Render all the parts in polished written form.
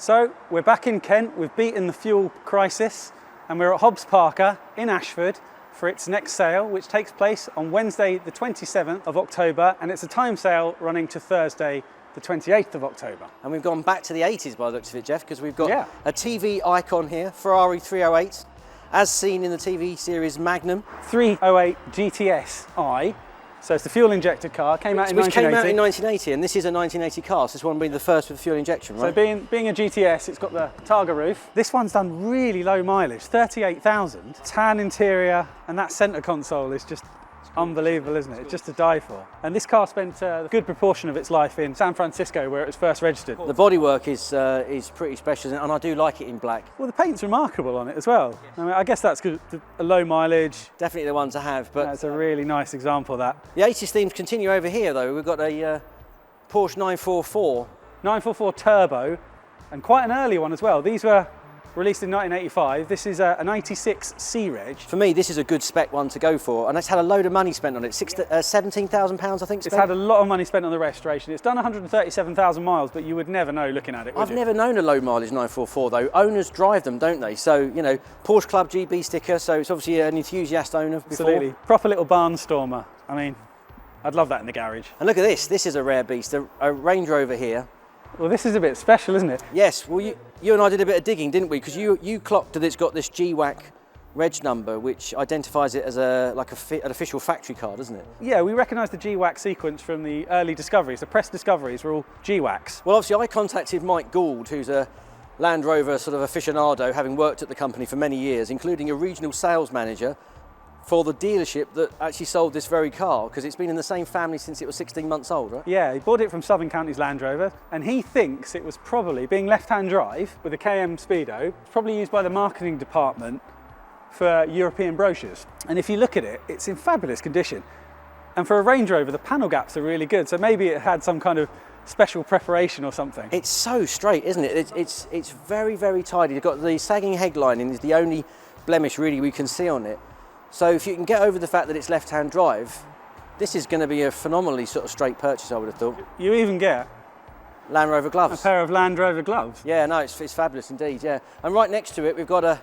So we're back in Kent, we've beaten the fuel crisis, and we're at Hobbs Parker in Ashford for its next sale, which takes place on Wednesday the 27th of October, and it's a time sale running to Thursday the 28th of October. And we've gone back to the 80s by the looks of it, Jeff, because we've got a TV icon here, Ferrari 308, as seen in the TV series Magnum. 308 GTS I. So it's the fuel injected car, came out in 1980. Which came out in 1980, and this is a 1980 car, so this one being the first with fuel injection, right? So being a GTS, it's got the Targa roof. This one's done really low mileage, 38,000. Tan interior, and that centre console is just unbelievable, isn't it? It's just to die for. And this car spent a good proportion of its life in San Francisco, where it was first registered. The bodywork is pretty special, and I do like it in black. Well, the paint's remarkable on it as well. I mean, I guess that's good. A low mileage. Definitely the one to have, but that's a really nice example of that. The 80s themes continue over here, though. We've got a Porsche 944. 944 Turbo, and quite an early one as well. These were released in 1985. This is an 86 C-Reg. For me, this is a good spec one to go for, and it's had a load of money spent on it. £17,000, I think. It's had a lot of money spent on the restoration. It's done 137,000 miles, but you would never know looking at it, would you? I've never known a low mileage 944 though. Owners drive them, don't they? So, you know, Porsche Club GB sticker, so it's obviously an enthusiast owner before. Absolutely. Proper little barnstormer. I mean, I'd love that in the garage. And look at this. This is a rare beast. A Range Rover here. Well, this is a bit special, isn't it? Yes. Well, you and I did a bit of digging, didn't we? Because you clocked that it's got this GWAC reg number, which identifies it as an official factory car, doesn't it? Yeah, we recognise the GWAC sequence from the early discoveries. The press discoveries were all GWACs. Well, obviously, I contacted Mike Gould, who's a Land Rover sort of aficionado, having worked at the company for many years, including a regional sales manager for the dealership that actually sold this very car, because it's been in the same family since it was 16 months old, right? Yeah, he bought it from Southern Counties Land Rover, and he thinks it was probably, being left-hand drive with a KM Speedo, probably used by the marketing department for European brochures. And if you look at it, it's in fabulous condition. And for a Range Rover, the panel gaps are really good, so maybe it had some kind of special preparation or something. It's so straight, isn't it? It's very, very tidy. You've got the sagging headlining is the only blemish really we can see on it. So if you can get over the fact that it's left-hand drive, this is going to be a phenomenally sort of straight purchase, I would have thought. You even get Land Rover gloves. A pair of Land Rover gloves. Yeah, no, it's fabulous indeed, yeah. And right next to it, we've got a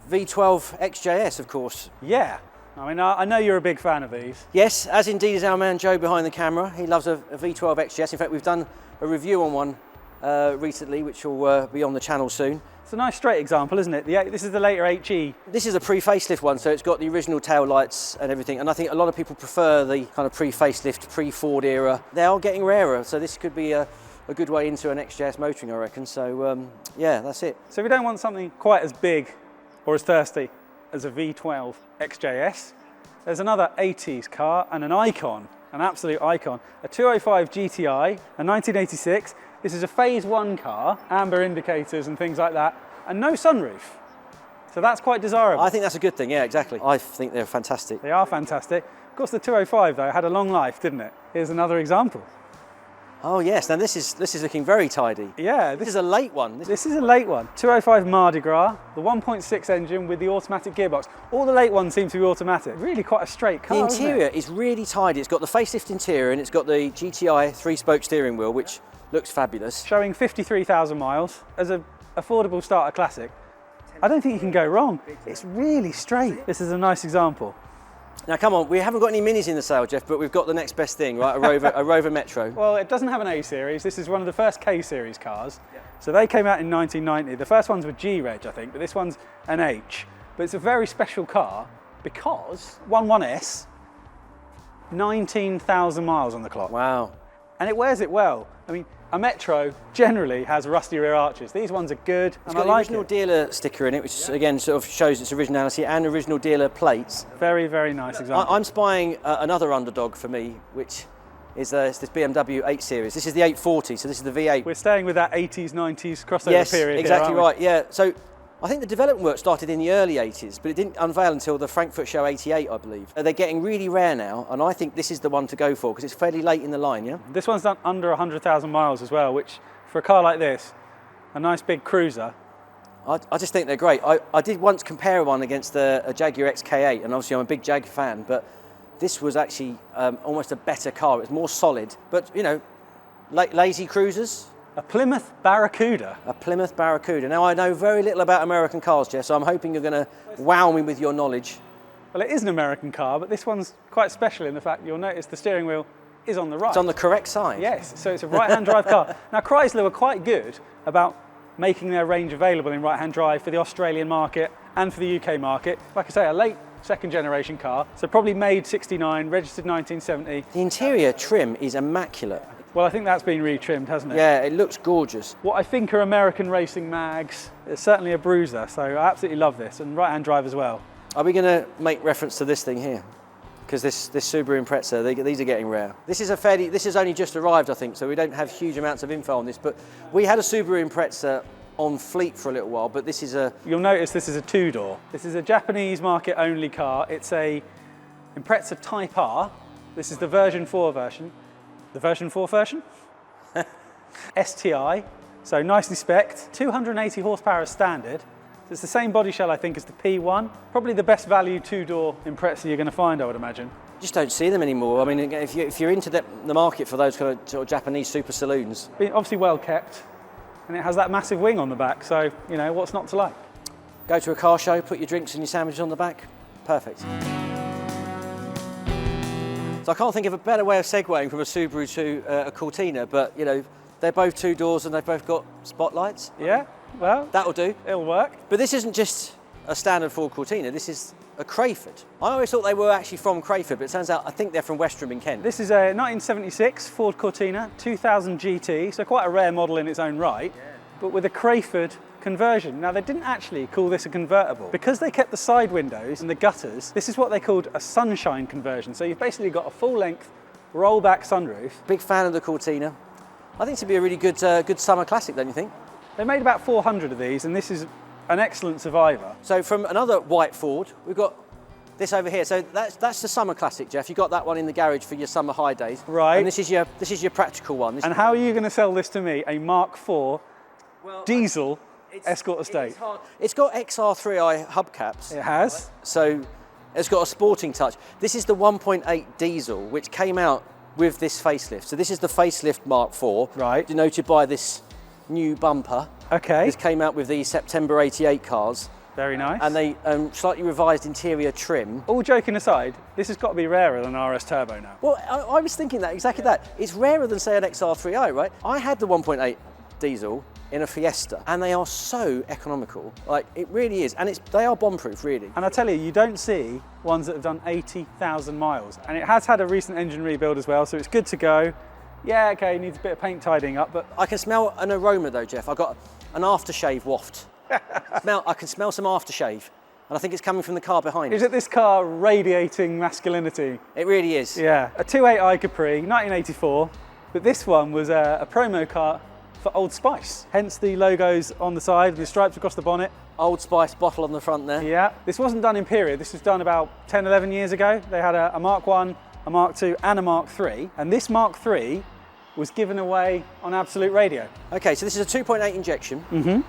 V12 XJS, of course. Yeah. I mean, I know you're a big fan of these. Yes, as indeed is our man Joe behind the camera. He loves a V12 XJS. In fact, we've done a review on one recently, which will be on the channel soon. It's a nice straight example, isn't it? This is the later HE. This is a pre-facelift one, so it's got the original tail lights and everything, and I think a lot of people prefer the kind of pre-facelift, pre-Ford era. They are getting rarer, so this could be a good way into an XJS motoring, I reckon. So, yeah, that's it. So if we don't want something quite as big or as thirsty as a V12 XJS, there's another 80s car and an icon, an absolute icon, a 205 GTI, a 1986. This is a phase 1 car, amber indicators and things like that, and no sunroof. So that's quite desirable. I think that's a good thing, yeah, exactly. I think they're fantastic. They are fantastic. Of course, the 205 though had a long life, didn't it? Here's another example. Oh yes, now this is looking very tidy. Yeah. This is a late one. This is a late one. 205 Mardi Gras, the 1.6 engine with the automatic gearbox. All the late ones seem to be automatic. Really quite a straight car, The interior is really tidy. It's got the facelift interior and it's got the GTI 3-spoke steering wheel, which looks fabulous. Showing 53,000 miles as an affordable starter classic. I don't think you can go wrong. It's really straight. This is a nice example. Now come on, we haven't got any minis in the sale, Jeff, but we've got the next best thing, right? A Rover Metro. Well, it doesn't have an A series. This is one of the first K series cars. Yeah. So they came out in 1990. The first ones were G-Reg, I think, but this one's an H. But it's a very special car because 11S, 19,000 miles on the clock. Wow. And it wears it well. I mean, a Metro generally has rusty rear arches. These ones are good, It's got the original dealer sticker in it, which again sort of shows its originality, and original dealer plates. Very, very nice example. I'm spying another underdog for me, which is this BMW 8 Series. This is the 840, so this is the V8. We're staying with that 80s, 90s crossover period. Yes, exactly here, right, yeah. So I think the development work started in the early 80s, but it didn't unveil until the Frankfurt Show 88, I believe. They're getting really rare now, and I think this is the one to go for, because it's fairly late in the line, yeah? This one's done under 100,000 miles as well, which for a car like this, a nice big cruiser. I just think they're great. I did once compare one against a Jaguar XK8, and obviously I'm a big Jag fan, but this was actually almost a better car. It was more solid, but you know, lazy cruisers, A Plymouth Barracuda. A Plymouth Barracuda. Now, I know very little about American cars, Jeff, so I'm hoping you're going to wow me with your knowledge. Well, it is an American car, but this one's quite special in the fact you'll notice the steering wheel is on the right. It's on the correct side. Yes, so it's a right-hand drive car. Now, Chrysler were quite good about making their range available in right-hand drive for the Australian market and for the UK market. Like I say, a late second generation car, so probably made 69, registered 1970. The interior trim is immaculate. Well, I think that's been retrimmed, hasn't it? Yeah, it looks gorgeous. What I think are American racing mags. It's certainly a bruiser, so I absolutely love this, and right-hand drive as well. Are we going to make reference to this thing here? Because this Subaru Impreza, these are getting rare. This has only just arrived, I think, so we don't have huge amounts of info on this, but we had a Subaru Impreza on fleet for a little while, but this is a... You'll notice this is a two-door. This is a Japanese market-only car. It's a Impreza Type R. This is the version 4 version. The version 4 version? STI, so nicely spec'd. 280 horsepower as standard. So it's the same body shell, I think, as the P1. Probably the best value two-door Impreza you're going to find, I would imagine. Just don't see them anymore. I mean, if you're into the market for those kind of sort of Japanese super saloons. Obviously well kept, and it has that massive wing on the back, so, you know, what's not to like? Go to a car show, put your drinks and your sandwiches on the back. Perfect. So I can't think of a better way of segueing from a Subaru to a Cortina, but, you know, they're both two doors and they've both got spotlights. Yeah, well, that'll do. It'll work. But this isn't just a standard Ford Cortina, this is a Crayford. I always thought they were actually from Crayford, but it turns out I think they're from Westerham in Kent. This is a 1976 Ford Cortina, 2000 GT, so quite a rare model in its own right, but with a Crayford conversion. Now, they didn't actually call this a convertible. Because they kept the side windows and the gutters, this is what they called a sunshine conversion. So you've basically got a full-length roll-back sunroof. Big fan of the Cortina. I think it'd be a really good summer classic, don't you think? They made about 400 of these, and this is an excellent survivor. So from another white Ford, we've got this over here. So that's the summer classic, Jeff. You got that one in the garage for your summer high days. Right. And this is your practical one. And how are you going to sell this to me? A Mark IV diesel Escort Estate. It's got XR3i hubcaps. It has. So it's got a sporting touch. This is the 1.8 diesel, which came out with this facelift. So this is the facelift Mark IV. Right. Denoted by this new bumper. Okay. This came out with the September 88 cars. Very nice. And they slightly revised interior trim. All joking aside, this has got to be rarer than RS Turbo now. Well, I was thinking that, exactly that. It's rarer than, say, an XR3i, right? I had the 1.8 diesel in a Fiesta, and they are so economical. Like, it really is. And they are bomb-proof, really. And I tell you don't see ones that have done 80,000 miles. And it has had a recent engine rebuild as well, so it's good to go. Yeah, okay, it needs a bit of paint tidying up, but... I can smell an aroma though, Jeff. I've got an aftershave waft. I can smell some aftershave, and I think it's coming from the car behind. Is it this car radiating masculinity? It really is. Yeah, a 2.8i Capri, 1984, but this one was a promo car for Old Spice, hence the logos on the side, the stripes across the bonnet. Old Spice bottle on the front there. Yeah, this wasn't done in period, this was done about 10, 11 years ago. They had a Mark 1, a Mark II and a Mark III, and this Mark III was given away on Absolute Radio. Okay, so this is a 2.8 injection. Mm-hmm.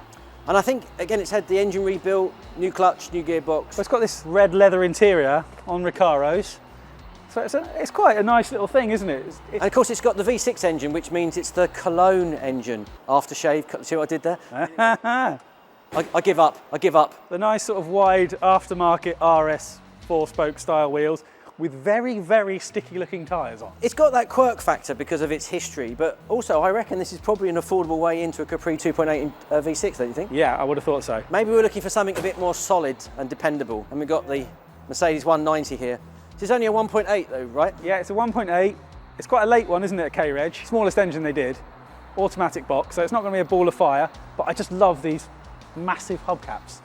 And I think, again, it's had the engine rebuilt, new clutch, new gearbox. Well, it's got this red leather interior on Recaros. So it's quite a nice little thing, isn't it? And of course, it's got the V6 engine, which means it's the Cologne engine. Aftershave, see what I did there? I give up. The nice sort of wide aftermarket RS 4-spoke style wheels with very, very sticky looking tyres on. It's got that quirk factor because of its history, but also I reckon this is probably an affordable way into a Capri 2.8 V6, don't you think? Yeah, I would have thought so. Maybe we're looking for something a bit more solid and dependable. And we've got the Mercedes 190 here. This is only a 1.8 though, right? Yeah, it's a 1.8. It's quite a late one, isn't it, at K-Reg? Smallest engine they did. Automatic box, so it's not going to be a ball of fire, but I just love these massive hubcaps.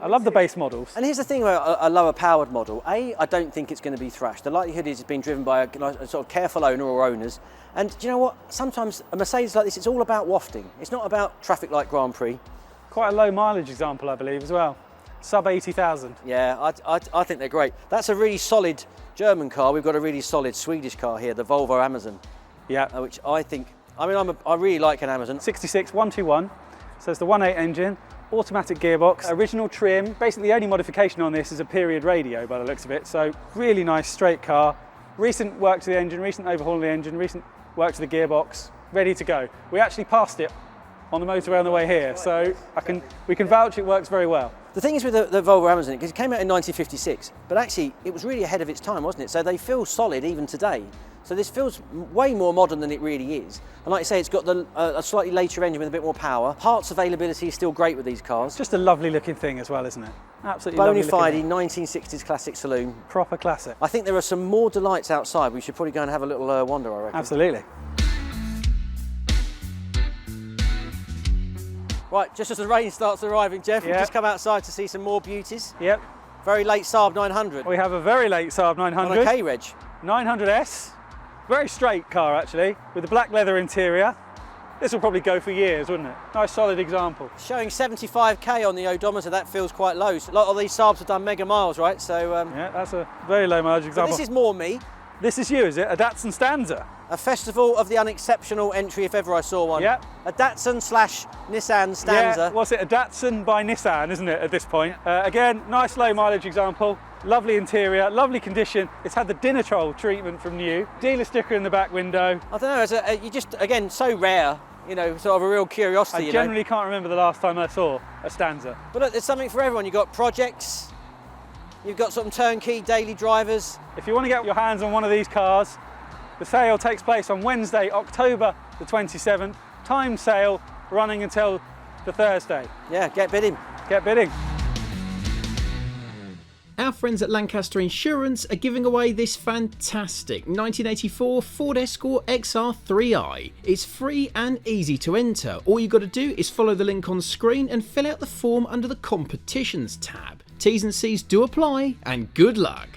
I love the base models. And here's the thing about a lower powered model. I don't think it's going to be thrashed. The likelihood is it's been driven by a sort of careful owner or owners. And do you know what? Sometimes a Mercedes like this, it's all about wafting. It's not about traffic light Grand Prix. Quite a low mileage example, I believe, as well. Sub 80,000. Yeah, I think they're great. That's a really solid German car. We've got a really solid Swedish car here, the Volvo Amazon. Yeah. Which I think, I mean, I really like an Amazon. 66 121. So it's the 1.8 engine. Automatic gearbox, original trim. Basically the only modification on this is a period radio by the looks of it. So really nice straight car. Recent work to the engine, recent overhaul of the engine, recent work to the gearbox. ready to go. We actually passed it on the motorway on the way here, so we can vouch it works very well. The thing is with the Volvo Amazon, because it came out in 1956, but actually it was really ahead of its time, wasn't it? So they feel solid even today. So this feels way more modern than it really is. And like you say, it's got a slightly later engine with a bit more power. Parts availability is still great with these cars. Just a lovely looking thing as well, isn't it? Absolutely lovely looking. Bonafide 1960s classic saloon. Proper classic. I think there are some more delights outside. We should probably go and have a little wander, I reckon. Absolutely. Right, just as the rain starts arriving, Jeff, we've Yep. just come outside to see some more beauties. Yep. Very late Saab 900. We have a very late Saab 900. On a K-Reg. 900S. Very straight car actually, with a black leather interior. This will probably go for years, wouldn't it? Nice solid example. Showing 75k on the odometer, that feels quite low. So a lot of these Saabs have done mega miles, right? So yeah, that's a very low mileage example. this is more me. This is you, is it? A Datsun Stanza? A festival of the unexceptional entry if ever I saw one. Yep. A Datsun / Nissan Stanza. Yeah, what's it? A Datsun by Nissan, isn't it, at this point? Again, nice low mileage example. Lovely interior, lovely condition. It's had the dinner troll treatment from new. Dealer sticker in the back window. I don't know, you just, again, so rare. You know, sort of a real curiosity. I generally can't remember the last time I saw a Stanza. But look, there's something for everyone. You've got projects, you've got some turnkey daily drivers. If you want to get your hands on one of these cars, the sale takes place on Wednesday, October the 27th. Time sale running until the Thursday. Yeah, get bidding. Get bidding. Our friends at Lancaster Insurance are giving away this fantastic 1984 Ford Escort XR3i. It's free and easy to enter. All you got to do is follow the link on screen and fill out the form under the competitions tab. T's and C's do apply, and good luck.